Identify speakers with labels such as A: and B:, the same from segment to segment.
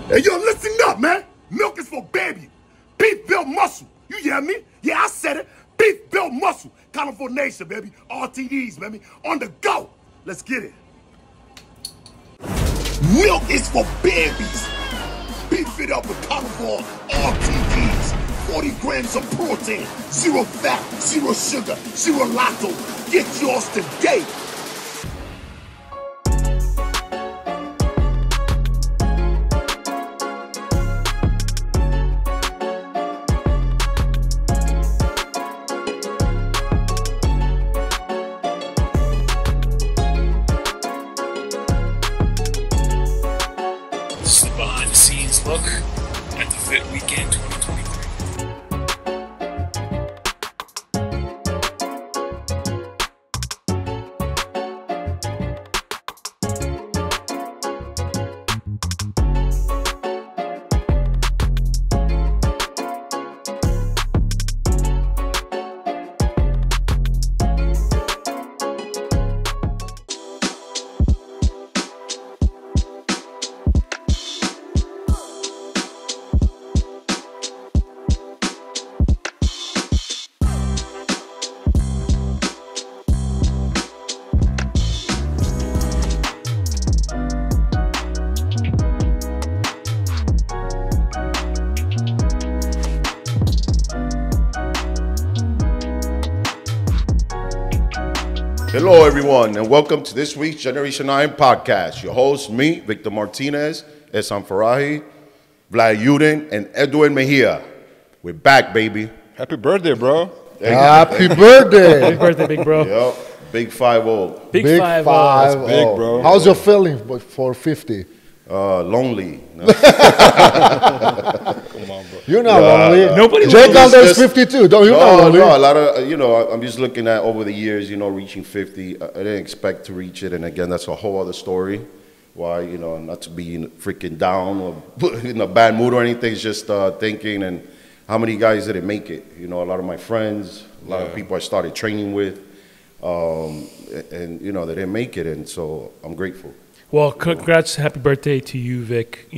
A: Hey, yo, listen up, man. Milk is for baby. Beef build muscle. You hear me? Yeah, I said it. Beef build muscle. California, baby. RTDs, baby. On the go. Let's get it. Milk is for babies. Beef it up with California RTDs. 40 grams of protein. Zero fat, zero sugar, zero lactose. Get yours today.
B: This is the behind the scenes look at the Fit Weekend 2023.
C: Hello, everyone, and welcome to this week's Generation 9 podcast. Your hosts, me, Victor Martinez, Ehsan Farahi, Vlad Yudin, and Edwin Mejia. We're back, baby.
D: Happy birthday, bro.
E: Happy birthday.
F: Happy birthday, big bro.
C: Yep, big 5-0.
F: Big 5-0.
D: That's big, bro.
E: How's your feeling for 50?
C: Lonely. No.
D: Come on, bro.
E: You're not lonely.
F: Nobody
E: Jake
F: lonely.
E: Alden's 52. Don't you not lonely?
C: No, a lot of, I'm just looking at over the years, reaching 50. I didn't expect to reach it. And again, that's a whole other story. Why, not to be freaking down or in a bad mood or anything. It's just thinking and how many guys didn't make it. A lot of my friends, a lot of people I started training with, and, they didn't make it. And so I'm grateful.
F: Well, congrats, happy birthday to you, Vic.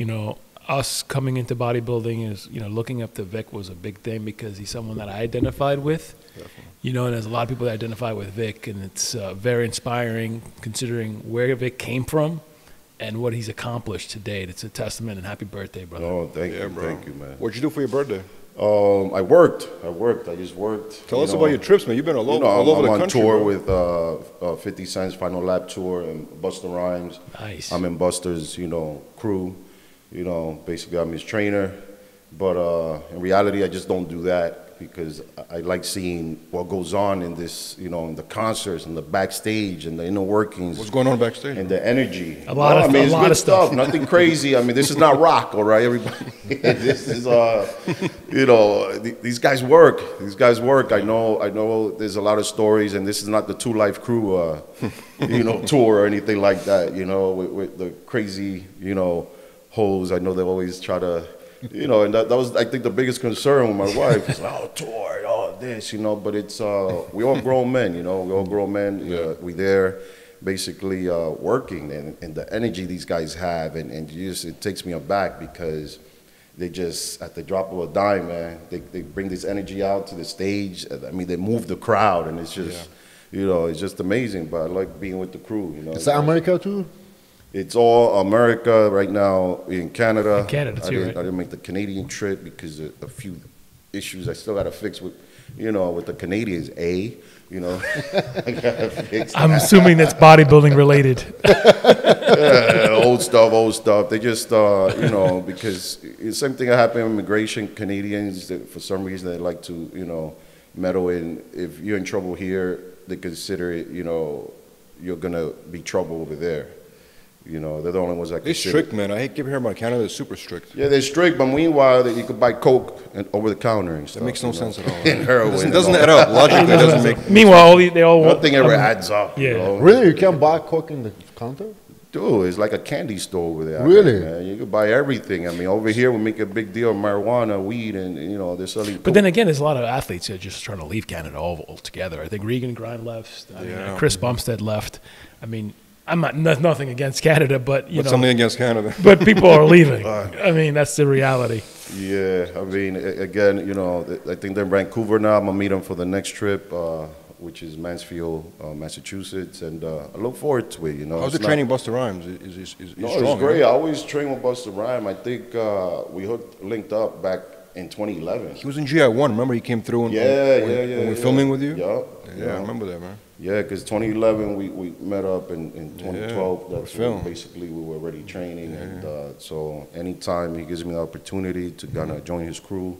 F: Us coming into bodybuilding is, looking up to Vic was a big thing because he's someone that I identified with. Definitely. And there's a lot of people that identify with Vic, and it's very inspiring considering where Vic came from and what he's accomplished to date. It's a testament, and happy birthday, brother.
C: Oh, thank you,
D: bro.
C: Thank you, man.
D: What'd you do for your birthday?
C: I worked. I just worked.
D: Tell us about your trips, man. You've been all over the country.
C: I'm on tour
D: bro.
C: with 50 Cent's Final Lap Tour and Busta Rhymes.
F: Nice.
C: I'm in Busta's, crew. Basically I'm his trainer. But in reality, I just don't do that because I like seeing what goes on in this, in the concerts and the backstage and the inner workings.
D: What's going on backstage?
C: And the energy.
F: A lot of
C: good
F: stuff.
C: Nothing crazy. This is not rock, all right, everybody. This is, these guys work. These guys work. I know there's a lot of stories, and this is not the Two Life Crew, tour or anything like that, with the crazy, hoes. I know they always try to, and that was, I think, the biggest concern with my wife. It's like, tour, this, but it's, we all grown men, we all grown men. We there basically working, and the energy these guys have, and it takes me aback because they just, at the drop of a dime, man, they bring this energy out to the stage. They move the crowd, and it's just, it's just amazing. But I like being with the crew,
E: Is that America too?
C: It's all America right now in Canada.
F: In Canada too,
C: I didn't make the Canadian trip because of a few issues I still got to fix with, with the Canadians. I gotta fix that.
F: I'm assuming that's bodybuilding related.
C: Old stuff. They just, because it's the same thing that happened with immigration. Canadians, for some reason, they like to, meddle in. If you're in trouble here, they consider it, you're going to be trouble over there. They're the only ones that
D: They're
C: consider.
D: strict, man. I hate giving here about Canada. They're super strict.
C: Yeah, they're strict, but meanwhile, you could buy Coke over the counter and stuff.
D: That makes no sense at all.
C: And heroin.
D: Doesn't add up. Logically, it doesn't make
F: Meanwhile, they all want.
C: Nothing ever adds up.
F: Yeah.
E: Really? You can't buy Coke in the counter?
C: Dude, it's like a candy store over there.
E: Really?
C: Man. You could buy everything. Over here, we make a big deal of marijuana, weed, and, they're selling Coke.
F: But then again, there's a lot of athletes that are just trying to leave Canada altogether. I think Regan Grind left. Chris Bumstead left. I'm not nothing against Canada, but you
D: But
F: know,
D: something against Canada.
F: but people are leaving. I mean, that's the reality.
C: Yeah, I mean, again, you know, I think they're in Vancouver now. I'm gonna meet them for the next trip, which is Mansfield, Massachusetts, and I look forward to it. You know,
D: How's the
C: It's not-
D: training, Busta Rhymes? Is
C: No,
D: strong?
C: it's great.
D: huh?
C: I always train with Busta Rhymes. I think we linked up back in 2011.
D: He was in GI1. Remember he came through when we were filming with you?
C: Yeah,
D: I remember that, man.
C: Yeah, because 2011 we met up in 2012.
D: Yeah,
C: That's
D: film.
C: when basically we were already training, and so anytime he gives me the opportunity to kind of join his crew,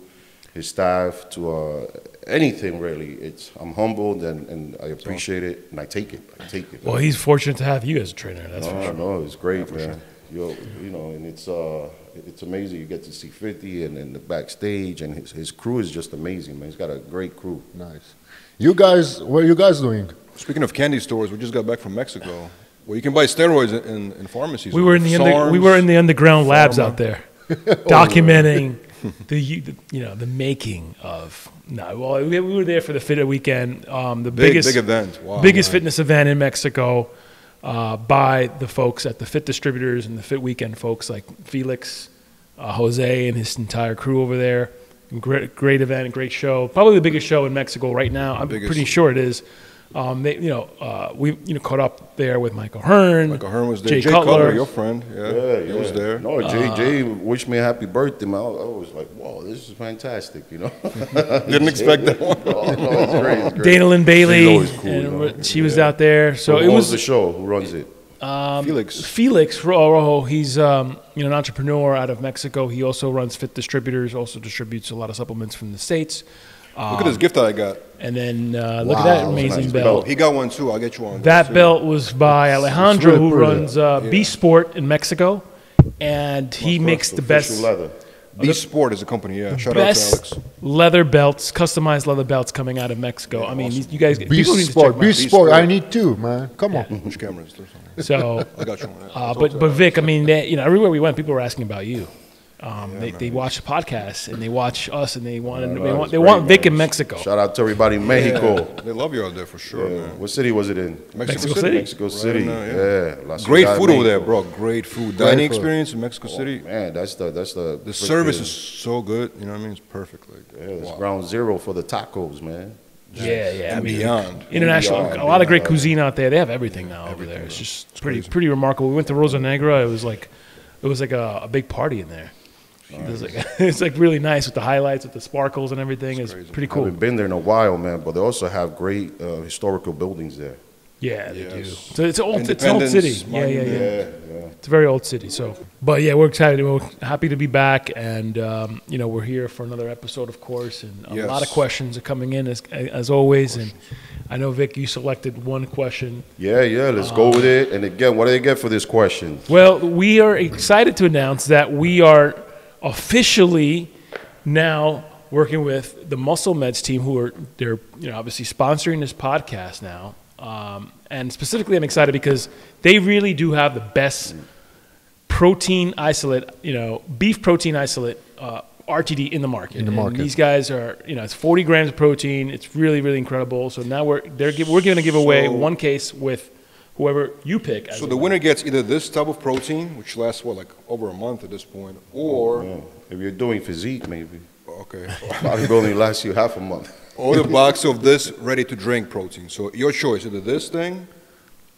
C: his staff, to anything really, I'm humbled and I appreciate it and I take it.
F: Well, he's fortunate to have you as a trainer. That's for sure.
C: No, it's great, man. You know, and it's amazing. You get to see 50 and the backstage, and his crew is just amazing, man. He's got a great crew.
E: Nice. You guys, what are you guys doing?
D: Speaking of candy stores, we just got back from Mexico. Well, you can buy steroids in pharmacies.
F: We were in the underground labs out there, documenting the making of. No, well, we were there for the Fit Weekend, the
D: big event. Wow,
F: biggest
D: man.
F: fitness event in Mexico, by the folks at the Fit Distributors and the Fit Weekend folks like Felix, Jose, and his entire crew over there. Great event, great show. Probably the biggest show in Mexico right now. I'm pretty sure it is. We caught up there with Michael Hearn.
D: Michael Hearn was there.
F: Jay
D: Jay
F: Cutler,
D: your friend. He was there.
C: No, Jay wished me a happy birthday, man. I was like, whoa, this is fantastic, you know.
D: Didn't expect that one.
C: No, it's great. It's great.
F: Dana Lynn Bailey,
C: She's always cool,
F: and
C: you know?
F: she was out there. So
C: Who
F: it
C: owns
F: was
C: the show? Who runs it?
F: Felix Rojo. He's an entrepreneur out of Mexico. He also runs Fit Distributors. Also distributes a lot of supplements from the States.
D: Look at this gift that I got.
F: And then look at that amazing
C: nice
F: belt.
D: He got one too. I'll get you one.
F: That belt was by Alejandro,
E: really
F: who
E: pretty.
F: runs B Sport in Mexico, and he makes the
C: Official
F: best.
C: leather.
D: B Sport is a company. Yeah. Shout out to
F: Best
D: Alex.
F: leather belts, customized leather belts coming out of Mexico. I mean, you guys,
E: Beast
F: people need to check
E: Sport.
F: them out.
E: Beast Sport. I need two, man. Come on.
D: Which camera is this?
F: So,
D: I got you one.
F: but Vic, I mean, everywhere we went, people were asking about you. They watch the podcast and they watch us and they want Vic in Mexico.
C: Shout out to everybody in Mexico.
D: They love you out there for sure, man.
C: What city was it in?
F: Mexico City.
C: Mexico City.
D: now,
C: Yeah. La
D: Great
C: Ciudad
D: food
C: de
D: over there,
C: Mexico.
D: bro. Great food. Dining
E: food.
D: experience in Mexico City.
C: Man, that's the
D: The service is so good. You know what I mean? It's perfect. Like,
C: it's ground zero for the tacos, man.
F: Yeah. I
D: and
F: mean,
D: beyond.
F: international, a lot of great cuisine out there. They have everything now over there. It's just pretty remarkable. We went to Rosa Negra. It was like a big party in there. It's like really nice with the highlights, with the sparkles and everything. It's pretty
C: I
F: cool.
C: haven't been there in a while, man, but they also have great historical buildings there.
F: Yeah, they do.
D: Yes.
F: So it's an old
D: Independence
F: city. Yeah.
C: Yeah.
F: It's a very old city. So, but yeah, we're excited. We're happy to be back, and we're here for another episode, of course. And a lot of questions are coming in as always. And I know Vic, you selected one question.
C: Yeah, let's go with it. And again, what do they get for this question?
F: Well, we are excited to announce that we are officially now working with the Muscle Meds team, they're obviously sponsoring this podcast now. And specifically, I'm excited because they really do have the best protein isolate, beef protein isolate RTD in the market. And these guys are, it's 40 grams of protein. It's really, really incredible. So now we're going to give away one case with whoever you pick.
D: So the winner gets either this type of protein, which lasts like over a month at this point, or
C: if you're doing physique, maybe.
D: Okay.
C: Bodybuilding lasts you half a month.
D: Or the box of this ready-to-drink protein. So your choice, either this thing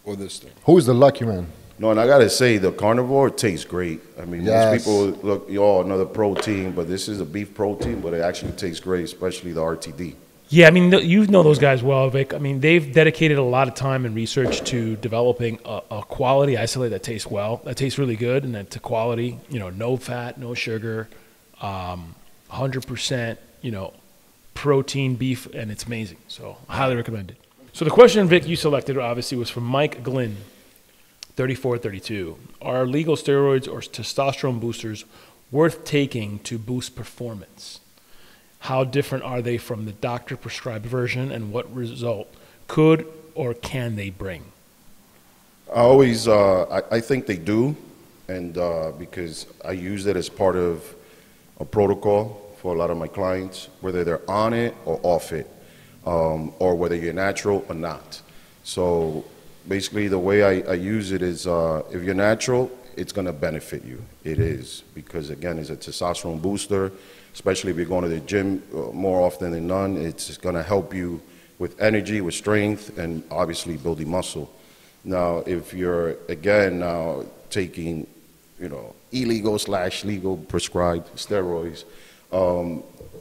D: or this thing.
E: Who is the lucky man?
C: No, and I gotta say, the carnivore tastes great. I mean, most people look, another protein, but this is a beef protein, but it actually tastes great, especially the RTD.
F: Yeah, I mean, you know those guys well, Vic. I mean, they've dedicated a lot of time and research to developing a quality isolate that tastes well, that tastes really good, and that's a quality, no fat, no sugar, 100%, protein beef, and it's amazing. So I highly recommend it. So the question, Vic, you selected obviously was from Mike Glynn, 3432. Are legal steroids or testosterone boosters worth taking to boost performance? How different are they from the doctor-prescribed version, and what result could or can they bring?
C: I think they do, and because I use it as part of a protocol for a lot of my clients, whether they're on it or off it, or whether you're natural or not. So basically the way I use it is if you're natural, it's going to benefit you. It is, because again, it's a testosterone booster, especially if you're going to the gym more often than none. It's going to help you with energy, with strength, and obviously building muscle. Now, if you're, again, now taking, illegal/legal prescribed steroids,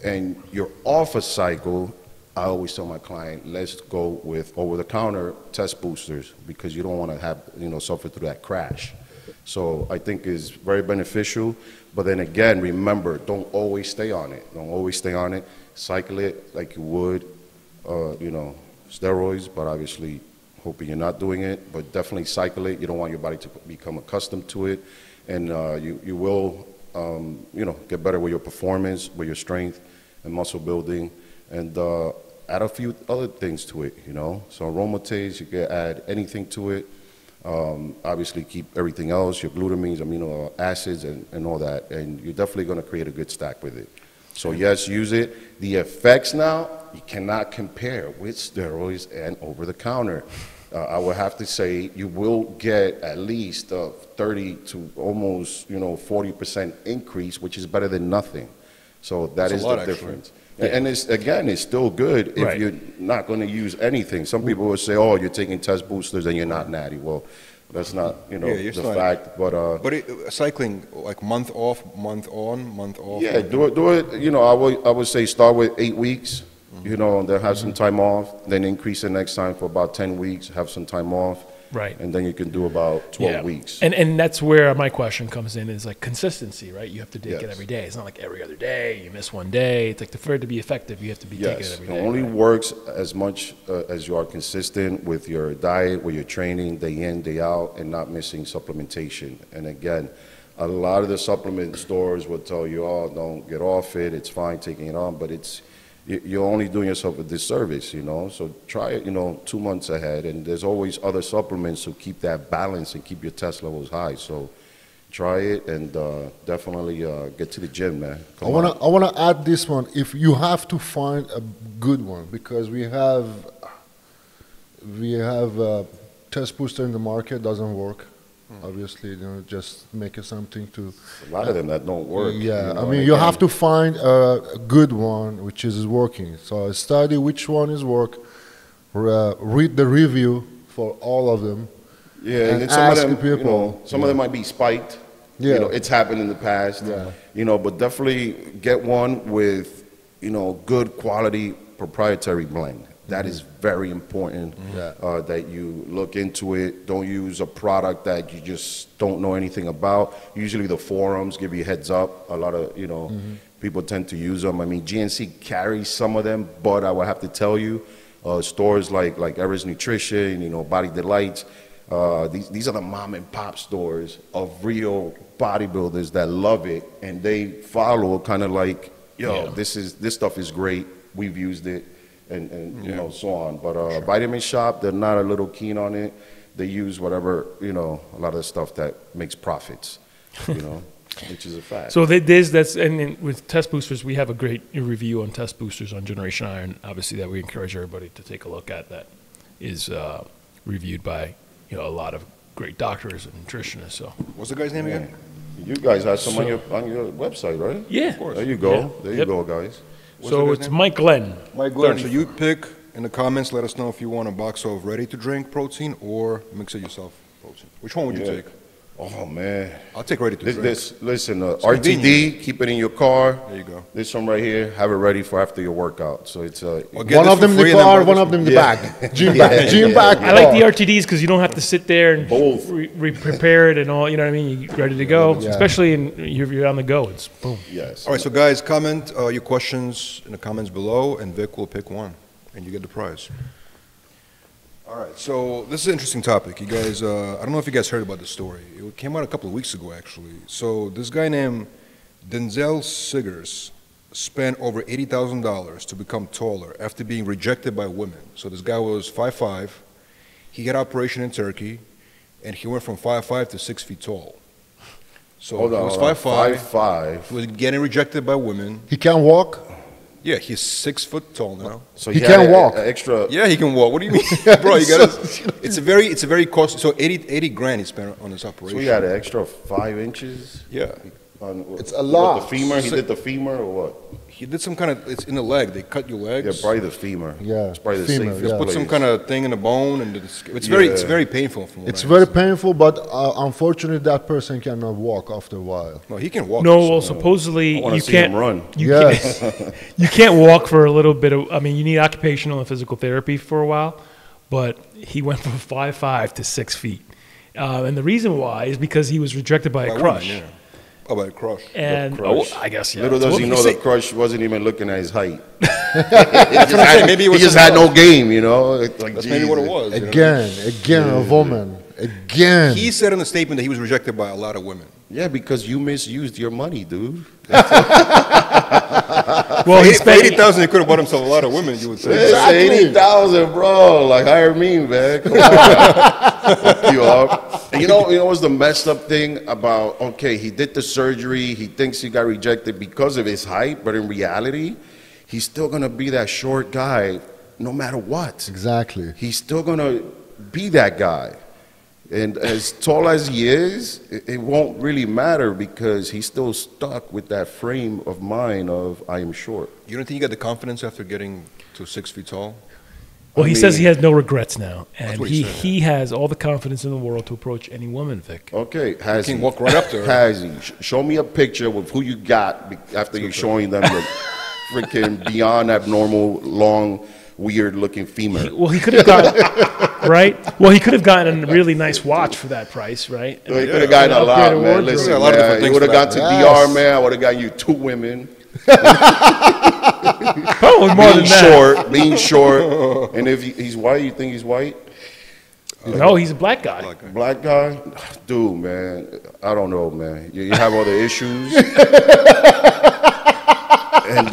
C: and you're off a cycle, I always tell my client, let's go with over-the-counter test boosters, because you don't want to have, suffer through that crash. So I think it's very beneficial. But then again, remember, don't always stay on it. Don't always stay on it. Cycle it like you would, steroids, but obviously hoping you're not doing it. But definitely cycle it. You don't want your body to become accustomed to it. And you will, get better with your performance, with your strength and muscle building. And add a few other things to it, So aromatase, you can add anything to it. Obviously keep everything else, your glutamines, amino acids, and all that. And you're definitely going to create a good stack with it. So yes, use it. The effects now, you cannot compare with steroids and over-the-counter. I would have to say you will get at least 30 to almost 40% increase, which is better than nothing. So that is the difference. Yeah. And it's still good if you're not going to use anything. Some people will say, "Oh, you're taking test boosters and you're not natty." Well, that's not the fact. But
D: cycling like month off, month on, month off.
C: Yeah, do it. I would say start with 8 weeks. Then have some time off. Then increase it next time for about 10 weeks. Have some time off.
F: Right.
C: And then you can do about 12 weeks.
F: And that's where my question comes in, is like consistency, right? You have to take it every day. It's not like every other day. You miss one day. It's like for it to be effective, you have to be taking it every day.
C: It only works as much as you are consistent with your diet, with your training, day in, day out, and not missing supplementation. And again, a lot of the supplement stores will tell you, "Oh, don't get off it. It's fine taking it on," but you're only doing yourself a disservice, So try it, 2 months ahead. And there's always other supplements to keep that balance and keep your test levels high. So try it and definitely get to the gym, man.
E: I wanna add this one. If you have to find a good one, because we have test booster in the market, doesn't work. Obviously, just make it something to.
C: A lot of them that don't work.
E: Yeah, you have to find a good one which is working. So study which one is read the review for all of them.
C: Yeah, and some of them, people, some of them might be spiked.
E: Yeah,
C: it's happened in the past. Yeah, but definitely get one with, good quality proprietary blend. That is very important that you look into it. Don't use a product that you just don't know anything about. Usually the forums give you heads up. A lot of, people tend to use them. GNC carries some of them, but I would have to tell you, stores like Eris Nutrition, Body Delights, these are the mom and pop stores of real bodybuilders that love it, and they follow kind of like, this stuff is great. We've used it. And so on. But Vitamin Shop, they're not a little keen on it. They use whatever, a lot of the stuff that makes profits, which is a fact.
F: So and with test boosters, we have a great review on test boosters on Generation Iron, obviously, that we encourage everybody to take a look at. That is reviewed by, a lot of great doctors and nutritionists. So
D: what's the guy's name again?
C: You guys have some on your website, right?
F: Yeah.
C: Of course. There you go. Yeah. There you go, guys.
F: So it's Mike Glenn.
D: Mike Glenn. So you pick in the comments. Let us know if you want a box of ready-to-drink protein or mix it yourself protein. Which one would you take?
C: Oh man,
D: I'll take ready-to-drink.
C: Listen, RTD. Keep it in your car.
D: There you go.
C: This one right here. Have it ready for after your workout. So it's
E: one of them in the car, one of them in the back. Gym bag. Gym bag.
F: I like the RTDs because you don't have to sit there and prepare it and all. You know what I mean? You're ready to go. Especially if you're on the go. It's boom.
C: Yes.
D: All right. So guys, comment your questions in the comments below, and Vic will pick one, and you get the prize. All right, so this is an interesting topic. You guys, I don't know if you guys heard about this story. It came out a couple of weeks ago, actually. So this guy named Denzel Siggers spent over $80,000 to become taller after being rejected by women. So this guy was 5'5". He had an operation in Turkey, and he went from 5'5" to 6 feet tall. So he was 5'5". He was getting rejected by women.
E: He can't walk?
D: Yeah, he's 6 foot tall now.
C: So
E: He
C: had
E: can't walk.
C: a extra.
D: Yeah, he can walk. What do you mean, bro? You gotta. It's a very costly. So 80 grand he spent on this operation.
C: So he had an extra 5 inches.
D: Yeah.
E: It's a lot.
C: What, the femur. He did the femur or what?
D: He did some kind of. It's in the leg. They cut your legs.
C: Yeah, probably the femur.
E: Yeah,
C: It's probably the
E: femur,
C: safest
E: yeah.
D: Put some
C: place.
D: kind of thing in the bone, and it's very painful. From what
E: It's
D: I
E: very
D: understand.
E: painful, but unfortunately, that person cannot walk after a while.
D: No, he can walk.
F: No, well, supposedly
C: I wanna
F: you
C: see
F: can't
C: him run.
F: You
E: Yes.
F: can't, you can't walk for a little bit of. I mean, you need occupational and physical therapy for a while, but he went from 5'5" to 6 feet, and the reason why is because he was rejected by a
D: By
F: crush.
D: women, yeah. Oh, by a crush.
F: And
C: Crush.
F: I guess yeah.
C: Little
F: that's
C: does he
F: what-
C: know the crush wasn't even looking at his height.
D: Maybe it was
C: He just had no game, you know. Like,
D: That's maybe what it
C: Jesus.
D: was. you know?
E: Again, a woman. Again.
D: He said in a statement that he was rejected by a lot of women.
C: Yeah, because you misused your money, dude.
F: Well, he
D: For
F: spent
D: 80,000, he could have bought himself a lot of women. You would say.
C: It's 80,000, bro. Like, hire me, man. Come on. Hook you up. And you know what's the messed up thing about, okay, he did the surgery. He thinks he got rejected because of his height. But in reality, he's still going to be that short guy no matter what.
E: Exactly.
C: He's still going to be that guy. And as tall as he is, it won't really matter because he's still stuck with that frame of mind of I am short.
D: You don't think you got the confidence after getting to 6 feet tall?
F: Well,
C: I
F: he says he
C: mean-
F: has no regrets now, and
D: what he
F: he
D: said.
F: has all the confidence in the world to approach any woman, Vic.
C: Okay, has
D: Can
C: he?
D: walk right up to her.
C: Has he? Show me a picture with who you got after you're showing them the freaking beyond abnormal, long, weird-looking femur.
F: Well, he could have gotten right. Well, he could have gotten a really nice watch for that price, right?
C: He could have gotten a lot,
F: upgraded
C: man.
F: wardrobe.
C: Listen,
D: Yeah, a lot of different
C: man, you
D: things
C: would have
D: for
C: got
D: that.
C: to
E: Yes.
C: DR, man. I would have got you 2 women.
F: Probably more than that.
C: Being short. And if he's white, you think he's white?
F: No, he's a black guy.
C: Black guy? Dude, man, I don't know, man. You have other issues. And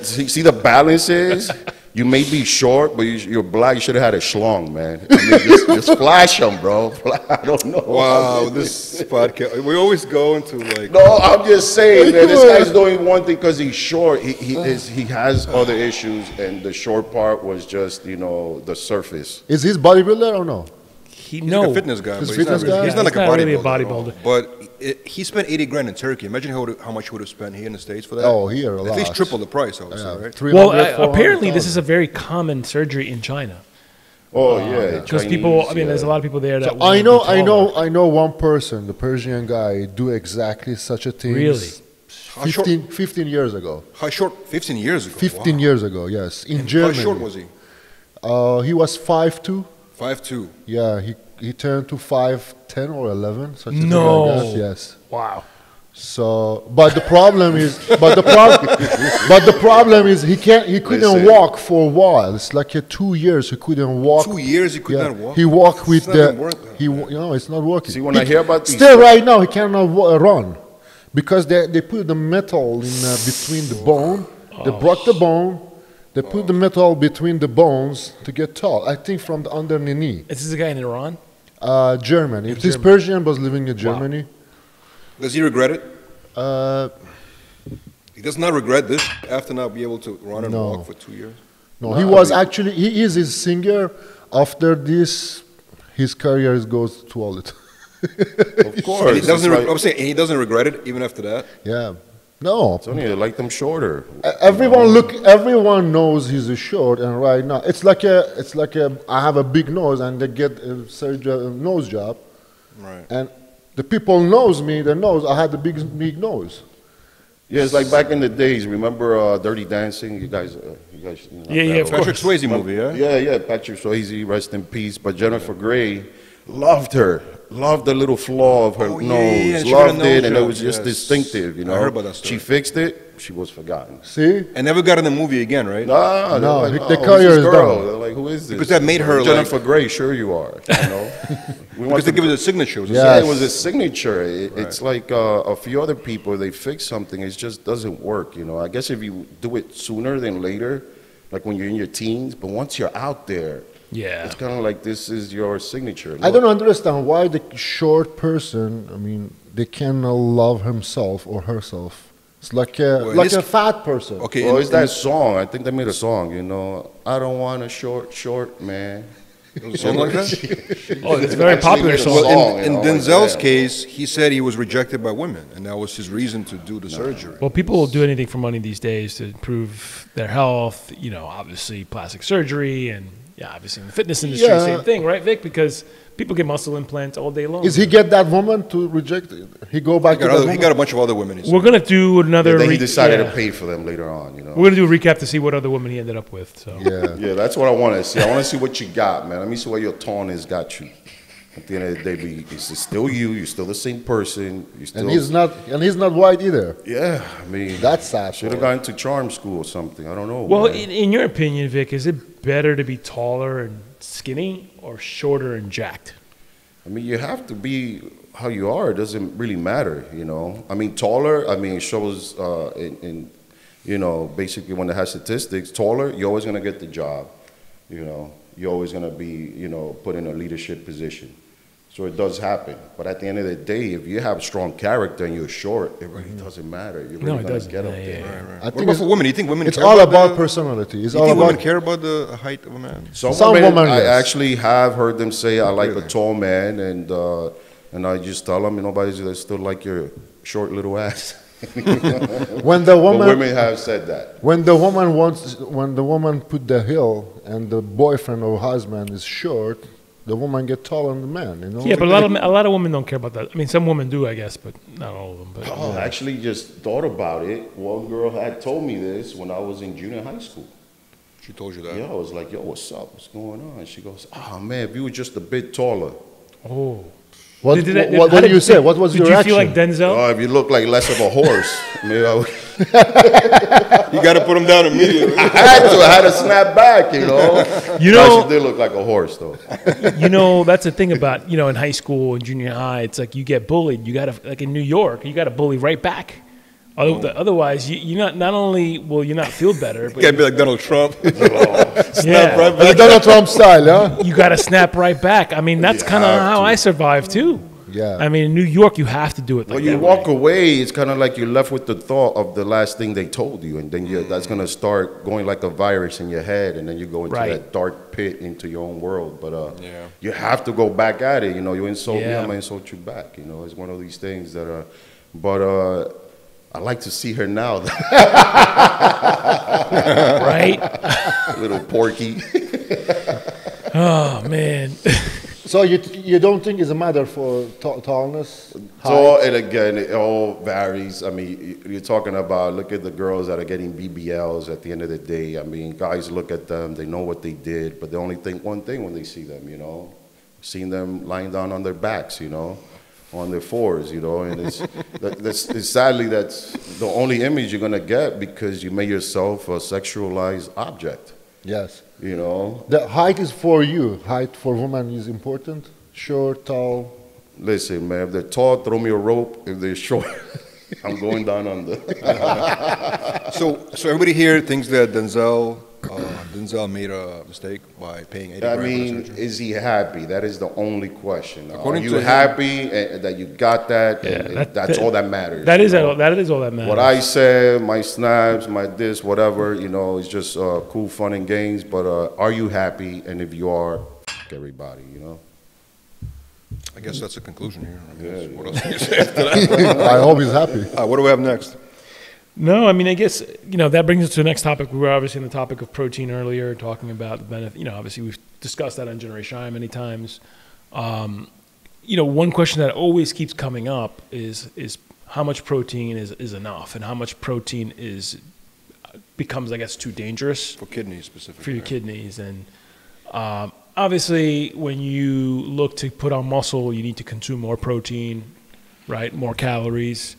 C: see the balance is, you may be short, but you're black. You should have had a schlong, man. I mean, just flash them, bro. I don't know.
D: Wow, this podcast. We always go into like.
C: No, I'm just saying, man. This guy's doing one thing because he's short. He has other issues, and the short part was just, the surface.
E: Is he bodybuilder or no?
F: He
D: He's
F: no
D: like a fitness guy,
E: He's
D: but
E: a fitness guy?
D: he's not like
F: He's
D: a
F: not
D: bodybuilder.
F: really a
D: at all.
F: bodybuilder.
D: But he spent 80 grand in Turkey. Imagine how much he would have spent here in the States for that.
E: Oh, here, a
D: At least
E: lot.
D: triple the price, I would say, right?
E: 300,
F: Well,
E: 400,000.
F: apparently this is a very common surgery in China
C: Oh, yeah.
F: because people. I mean,
C: Chinese,
F: there's a lot of people there that.
E: I
F: wanna
E: know,
F: be
E: I
F: taller.
E: know, I know one person, the Persian guy, do exactly such a thing.
F: Really?
D: How short?
E: 15 years ago.
D: How short? 15 years ago.
E: 15
D: Wow.
E: years ago, yes. In
D: And
E: Germany.
D: How short was he?
E: He was 5'2".
D: 5'2".
E: Yeah, he turned to 5'10" or 11. Such a thing
F: No.
E: like that. Yes.
F: Wow.
E: So, but the problem is, he couldn't
C: Listen.
E: walk for a while. It's like 2 years he couldn't walk.
D: 2 years he could
E: Yeah,
D: not walk.
E: he walked with
D: It's not even worth that.
E: it's not working.
C: See, when I hear about these-
E: still right now he cannot run because they put the metal in between the bone. They broke the bone. They put the metal between the bones to get tall. I think from the under the knee.
F: Is this a guy in Iran?
E: Germany. If this
F: Germany.
E: Persian was living in Germany,
D: Does he regret it?
E: uh,
D: He does not regret this after not be able to run and
E: No.
D: walk for 2 years.
E: no, he was actually he is a singer. After this, his career goes to all it.
C: Of course.
D: And he doesn't.
C: It's like-
D: I'm saying he doesn't regret it even after that.
E: Yeah, no.
C: It's only like them shorter.
E: Everyone knows he's a short, and right now it's like I have a big nose, and they get a nose job,
D: Right.
E: and the people knows me. They knows I had a big nose.
C: Yeah, it's like back in the days. Remember Dirty Dancing? You guys.
F: Yeah, of
D: Patrick
F: course.
D: Swayze movie, yeah.
C: Yeah, Patrick Swayze, rest in peace. But Jennifer Grey loved her, loved the little flaw of her
D: Oh,
C: nose,
D: yeah, she got a
C: loved
D: nose
C: it, and it
D: job,
C: was just
D: yes.
C: distinctive, you know.
D: I heard about that story.
C: She fixed it, she was forgotten.
E: See,
D: And never got in the movie again, right?
C: No,
E: No,
C: like,
E: the
C: who's
E: career
C: this
E: is
C: girl?
E: done.
C: They're like, who is this?
D: Because that made her, like-
C: Jennifer Grey. Sure, you are. You know, we
D: Because they give it a signature.
E: Yeah.
C: Yeah, it was a signature. It's like a few other people, they fix something, it just doesn't work, you know. I guess if you do it sooner than later, like when you're in your teens, but once you're out there,
F: Yeah.
C: it's kind of like this is your signature.
E: I don't understand why the short person. I mean, they cannot love himself or herself. It's like
D: Well,
E: like
D: this-
E: a fat person.
D: Okay,
C: Well,
D: in-
C: it's that song. I think they made a song, you know. I don't want a short man.
D: in- something like that.
F: Oh, it's a very popular
C: made a
F: song.
C: song.
D: Well, in
C: you know,
D: Denzel's
C: like,
D: case, he said he was rejected by women, and that was his reason to do the surgery.
F: Well, people will do anything for money these days to improve their health. You know, obviously plastic surgery, and yeah, obviously in the fitness industry,
E: Yeah.
F: same thing, right, Vic? Because people get muscle implants all day long.
E: Is he get that woman to reject it? He go back to that
D: He
E: woman?
D: got a bunch of other women. He
F: We're
D: said.
F: gonna do another.
C: And then he decided
F: yeah.
C: to pay for them later on, you know.
F: We're gonna do a recap to see what other women he ended up with. So
E: Yeah.
C: Yeah, that's what I want to see. I want to see what you got, man. Let me see what your tone has got you. At the end of the day, it's still you. You're still the same person. You still.
E: And he's not white either.
C: Yeah, I mean,
E: That's sad.
C: should have
E: for him.
C: gone to charm school or something. I don't know.
F: well,
C: man.
F: in your opinion, Vic, is it better to be taller and skinny or shorter and jacked?
C: I mean, you have to be how you are. It doesn't really matter, you know. I mean, taller. I mean, it shows in you know, basically when it has statistics, taller, you're always gonna get the job. You know, you're always gonna be, you know, put in a leadership position. So it does happen. But at the end of the day, if you have strong character and you're short, it really doesn't matter. You're really
F: No, it
C: gonna
F: doesn't.
C: get up
F: Yeah,
C: there.
F: yeah, yeah.
E: I
D: What
E: think
D: about
E: it's,
D: for women? Do you think women?
E: it's
D: care
E: all about
D: the-
E: personality. It's
D: Do you
E: all
D: think women
E: about.
D: care about the height of a man?
E: Some women,
C: I
E: yes.
C: actually have heard them say, "I like
D: Really?
C: a tall man," and I just tell them, nobody's they still like your short little ass.
E: When the
C: But
E: woman,
C: women have said that.
E: when the woman put the heel and the boyfriend or husband is short, the woman get taller than the man. You know.
F: Yeah, but a lot of women don't care about that. I mean, some women do, I guess, but not all of them. But
C: Oh, I actually just thought about it. One girl had told me this when I was in junior high school.
D: She told you that.
C: Yeah, I was like, "Yo, what's up? What's going on?" And she goes, "Oh man, if you were just a bit taller."
F: oh,
E: What,
F: Did- did-
E: what
F: how
E: did you say? What was
F: did
E: your
F: you
E: reaction?
F: feel like Denzel?
C: Oh, if you look like less of a horse, maybe I would.
D: You got to put him down immediately.
C: I had to snap back, you know.
F: You
C: No,
F: know-
C: she did look like a horse, though.
F: You know, that's the thing about, you know, in high school and junior high, it's like you get bullied. You got to, like in New York, you got to bully right back. Otherwise, you not only will you not feel better, but
D: Can't be like Donald Trump.
F: yeah,
E: Like Donald Trump style, yeah?
F: you got to snap right back. I mean, that's
C: You
F: kind of
C: have
F: how
C: to.
F: I survived too.
E: Yeah.
F: I mean, in New York, you have to do it like
C: When you
F: that
C: walk
F: way.
C: away, it's kind of like you're left with the thought of the last thing they told you, and then that's going to start going like a virus in your head, and then you go into
F: Right.
C: that dark pit into your own world. But
D: Yeah.
C: you have to go back at it. You know, you insult me,
F: Yeah.
C: I'm going to insult you back. You know, it's one of these things that are. But I like to see her now,
F: Right?
C: little porky.
F: Oh, man.
E: So you don't think it's a matter for tallness?
C: So,
E: height?
C: and again, it all varies. I mean, you're talking about, look at the girls that are getting BBLs at the end of the day. I mean, guys look at them, they know what they did, but they only think one thing when they see them, you know, seeing them lying down on their backs, you know, on their fours, you know, and it's sadly that's the only image you're going to get because you made yourself a sexualized object,
E: Yes.
C: you know.
E: The height is for you. Height for women is important. Short, tall.
C: Listen, man, if they're tall, throw me a rope. If they're short, I'm going down under.
D: So everybody here thinks that Denzel made a mistake by paying 80
C: I
D: grand for the
C: mean,
D: surgery.
C: is he happy? That is the only question.
D: According
C: Are you
D: to him-
C: happy that you got that?
F: Yeah,
C: And that's all that matters.
F: That is
C: you know?
F: all that matters.
C: What I said, my snaps, my this, whatever, you know, it's just cool, fun, and games. But are you happy? And if you are, f- everybody, you know.
D: I guess that's a conclusion here. I guess.
C: Yeah.
D: What else can you say after that?
E: I hope he's happy.
D: What do we have next?
F: No, I mean, I guess, you know, that brings us to the next topic. We were obviously on the topic of protein earlier, talking about the benefit. You know, obviously we've discussed that on Generation I many times. You know, one question that always keeps coming up is how much protein is enough, and how much protein becomes, I guess, too dangerous
D: For kidneys specifically.
F: for your
D: right?
F: kidneys. And obviously, when you look to put on muscle, you need to consume more protein, right? More calories.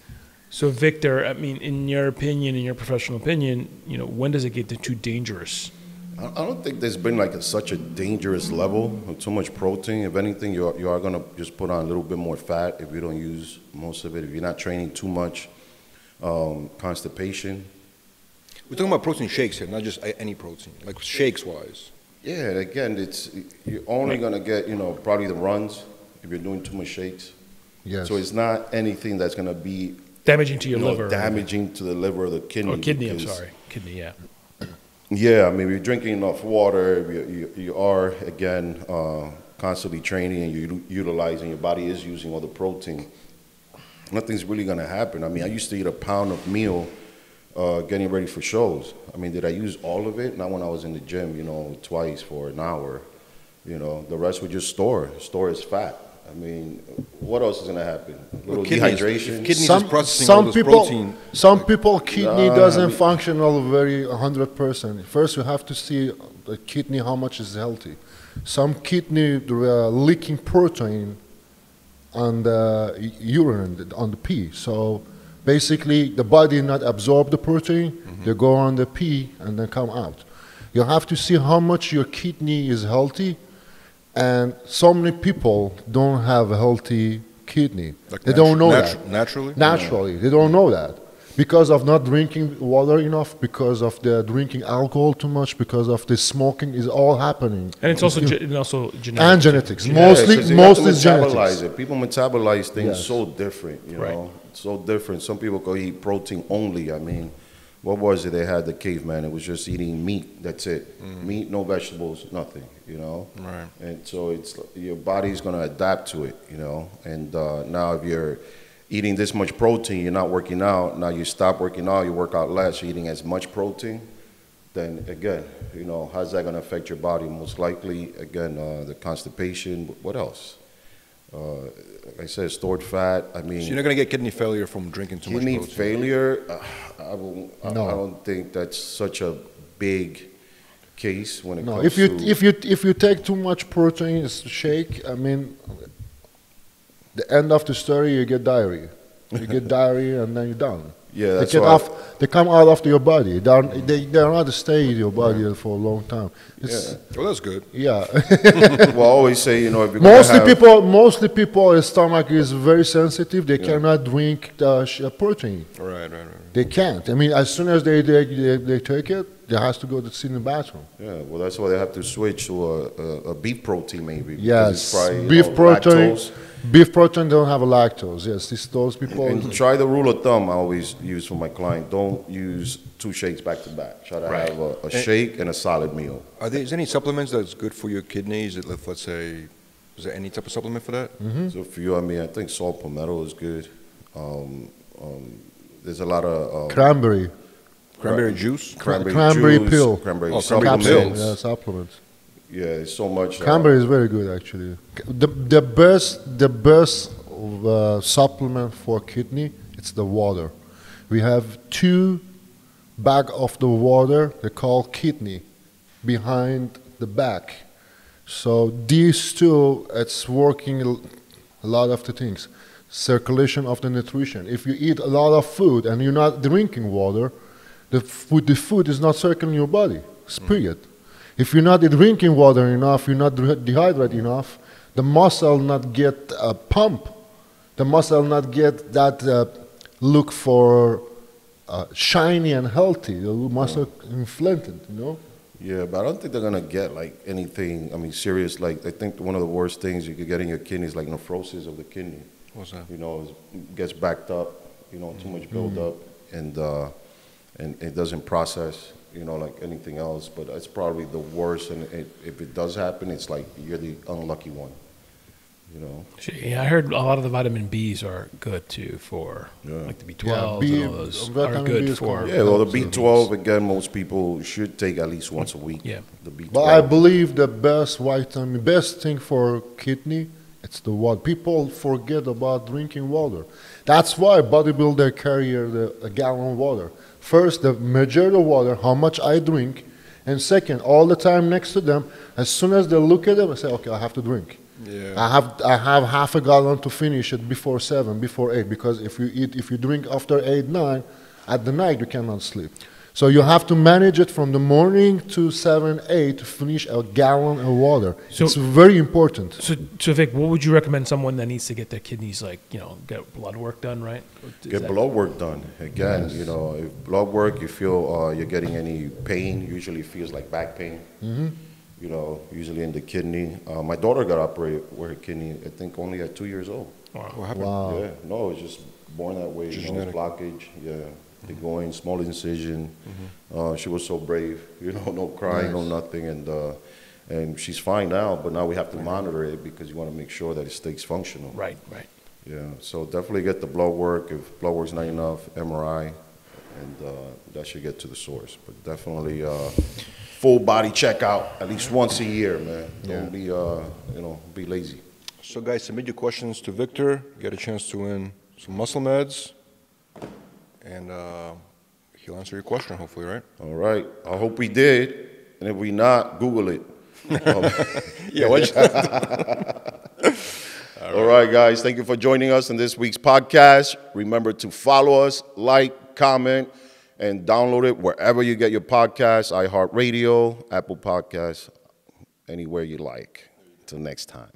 F: So, Victor, I mean, in your opinion, in your professional opinion, you know, when does it get too dangerous?
C: I don't think there's been like such a dangerous level of too much protein. If anything, you are going to just put on a little bit more fat if you don't use most of it. If you're not training too much, constipation.
D: We're talking about protein shakes here, not just any protein. Like shakes-wise.
C: Yeah, and again, you're only going to get, you know, probably the runs if you're doing too much shakes.
E: Yes.
C: So it's not anything that's going to be
F: Damaging to your liver.
C: damaging to the liver or the kidney.
F: Or kidney, I'm
C: because-
F: sorry. Kidney, yeah.
C: Yeah, I mean, you're drinking enough water. You are, again, constantly training and you're utilizing, your body is using all the protein. Nothing's really going to happen. I mean, I used to eat a pound of meal getting ready for shows. I mean, did I use all of it? Not when I was in the gym, twice for an hour. The rest would just store as fat. I mean, what else is going to happen? A little dehydration.
D: Kidneys is processing all this protein.
E: Some people kidney doesn't function all very 100%. First, you have to see the kidney how much is healthy. Some kidney leaking protein on the urine, on the pee. So basically, the body not absorb the protein. They go on the pee and then come out. You have to see how much your kidney is healthy. And so many people don't have a healthy kidney.
D: Like
E: they don't know that.
D: Naturally?
E: Naturally. They don't know that. Because of not drinking water enough, because of the drinking alcohol too much, because of the smoking is all happening.
F: And it's also, genetic.
E: And genetics.
C: Yeah,
E: Mostly
C: metabolize
E: genetics.
C: it. People metabolize things
E: Yes.
C: so different,
F: Right.
C: so different. Some people go eat protein only. I mean, what was it? They had the caveman. It was just eating meat. That's it. Meat, no vegetables, nothing.
D: Right.
C: And so it's your body's gonna adapt to it. And now if you're eating this much protein, you're not working out. Now you stop working out, you work out less. You're eating as much protein. Then again, how's that gonna affect your body? Most likely, again, the constipation. What else? Like I said, stored fat. I mean,
D: So you're not going to get kidney failure from drinking too much
C: kidney
D: protein?
C: failure. I
E: No.
C: don't think that's such a big case when it
E: No,
C: comes
E: if you take too much protein shake, I mean, the end of the story, you get diarrhea. You get diarrhea and then you're done.
C: Yeah, that's why.
E: They come out of your body. They're not stay in your body for a long time. It's,
D: Well, that's good.
E: yeah.
C: Well, I always say, if you're gonna have,
E: Mostly people's stomach is very sensitive. They cannot drink the protein.
D: Right.
E: They can't. I mean, as soon as they take it, they has to go to sit in the bathroom.
C: yeah, well, that's why they have to switch to a beef protein maybe. because
E: Yes,
C: it's probably,
E: beef protein.
C: lactose.
E: Beef protein don't have a lactose. Yes, those people.
C: And try the rule of thumb I always use for my client. Don't use 2 shakes back to back. Try to have a shake and a solid meal.
D: Are there any supplements that's good for your kidneys? Let's say, is there any type of supplement for that?
C: So for you, I mean, I think salt palmetto is good. There's a lot of
D: Cranberry juice?
E: Cranberry
C: juice,
E: pill.
C: cranberry
D: Oh, cranberry
C: supplements.
D: pills.
E: Yeah, supplements.
C: Yeah, there's so much.
E: Cranberry is very good, actually. The best supplement for kidney, it's the water. We have 2 bag of the water they call kidney behind the back. So these 2, it's working a lot of the things. Circulation of the nutrition. If you eat a lot of food and you're not drinking water, the food is not circulating in your body. Period. If you're not drinking water enough, you're not dehydrated enough, the muscle not get a pump. The muscle not get that look for shiny and healthy. The muscle inflated,
C: Yeah, but I don't think they're gonna get like anything. I mean, serious. Like I think one of the worst things you could get in your kidney is like nephrosis of the kidney.
D: What's that?
C: It gets backed up. Too much buildup, and it doesn't process. Like anything else. But it's probably the worst. And if it does happen, it's like you're the unlucky one.
F: Yeah, I heard a lot of the vitamin Bs are good too for like the B12 and all those are
E: vitamin B
F: good
E: is
F: for.
E: correct.
C: Yeah, well, the B12 again, most people should take at least once a week.
F: Yeah.
C: The B12.
E: But I believe the best thing for kidney, it's the water. People forget about drinking water. That's why bodybuilder carry a gallon of water. First, the measure the water, how much I drink, and second, all the time next to them, as soon as they look at them, I say, okay, I have to drink.
D: Yeah.
E: I have half a gallon to finish it before 7, before 8, because if you drink after 8, 9, at the night you cannot sleep. So you have to manage it from the morning to 7, 8 to finish a gallon of water.
F: So-
E: it's very important.
F: So Vic, what would you recommend someone that needs to get their kidneys get blood work done, right? Is
C: Get
F: that-
C: blood work done. Again, if blood work, you feel you're getting any pain, usually feels like back pain. Usually in the kidney. My daughter got operated with her kidney, I think only at 2 years old.
D: What happened?
E: Wow.
C: Yeah, no, it's just born that way.
D: Just
C: You know,
D: genetic.
C: blockage. Yeah, they go in, small incision. She was so brave. You know, no crying, no nothing, and she's fine now. But now we have to monitor it because you want to make sure that it stays functional.
F: Right, right.
C: Yeah, so definitely get the blood work. If blood work's not enough, MRI, and that should get to the source. But definitely full body checkout at least once a year, man. Don't be be lazy.
D: So guys, submit your questions to Victor. Get a chance to win some muscle meds, and he'll answer your question, hopefully, right?
C: All right, I hope we did, and if we not, Google it.
D: Yeah. What?
C: All right, guys, thank you for joining us in this week's podcast. Remember to follow us, like, comment, and download it wherever you get your podcasts, iHeartRadio, Apple Podcasts, anywhere you like. Till next time.